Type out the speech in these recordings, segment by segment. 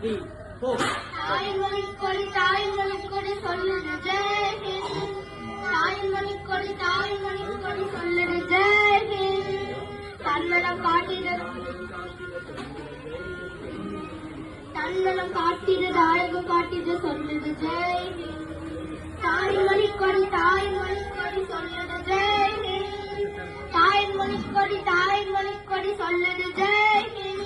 3, 4. தாய்மொழிக்கொடி தாய்மொழிக்கொடி சொல்லுது ஜெய் ஹிந்த். தாய்மொழிக்கொடி தாய்மொழிக்கொடி சொல்லுது ஜெய் ஹிந்த். தன்னலம் காட்டிட தாயகம் காட்டிட சொல்லுது ஜெய் ஹிந்த். தாய்மொழிக்கொடி தாய்மொழிக்கொடி சொல்லுது ஜெய் ஹிந்த். தாய்மொழிக்கொடி தாய்மொழிக்கொடி சொல்லுது ஜெய் ஹிந்த்.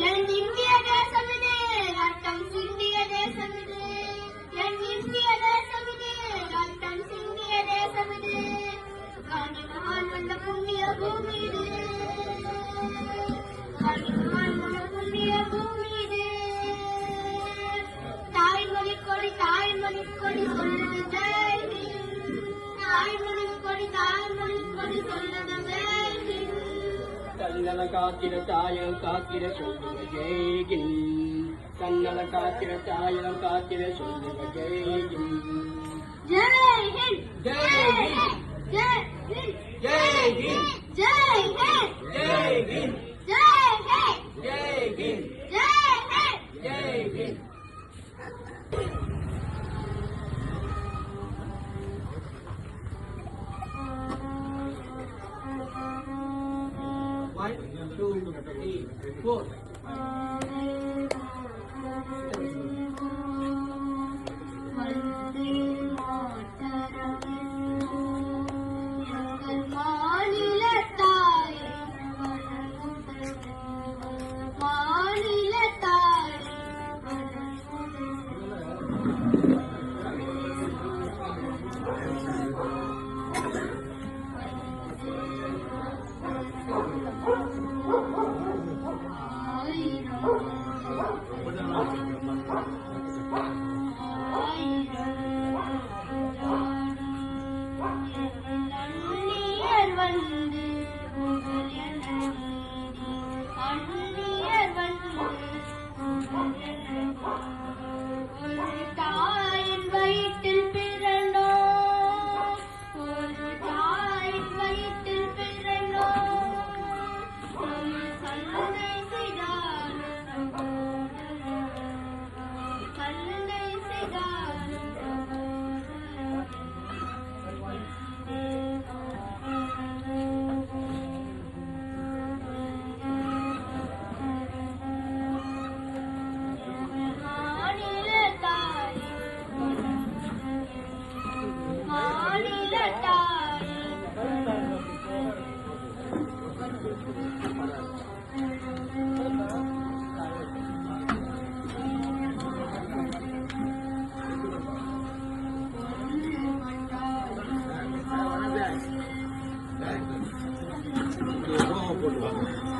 என் இந்திய தேசம் இது ரத்தம் சிந்திய தேசம் இது. என் இந்திய தேசம் இது ரத்தம் சிந்திய தேசம் இது. காந்தி மகான் வந்த புண்ணிய பூமி இது. காந்தி மகான் வந்த புண்ணிய பூமி இது. தாய்மொழிக்கொடி தாய்மொழிக்கொடி சொல்லுது ஜெய் ஹிந்த். தாய்மொழிக்கொடி தாய்மொழிக்கொடி சொல்லுது ஜெய் ஹிந்த். தன்னல காத்திர தாயம் காத்திர சொல்லுக ஜெய் ஹிந்த். தன்னல காத்திர தாயம் காத்திர சொல்லுக Jai Hind. Jai Hind. Jai Hind. Jai Hind. Jai Hind. Jai Hind. Jai Hind. Jai Hind. Jai Hind. Jai Hind. Jai Hind. One, two, three, four. Vande Mataram எங்கள் மாநில தாயே வணங்குகிறேன். மாநில தாயே அந்நியர் வந்து புகழ் என நீதி. அந்நியர் வந்து புகழ் என ஒரு தாயின் வயிற்றில் பிறந்தோம். ஒரு தாயின் வயிற்றில் பிறந்தோம். நம் கண்ணை செய்தாலும் கண்ணை செய்தாலும் மாநில தாயே மாநில தாயே போடுவாங்க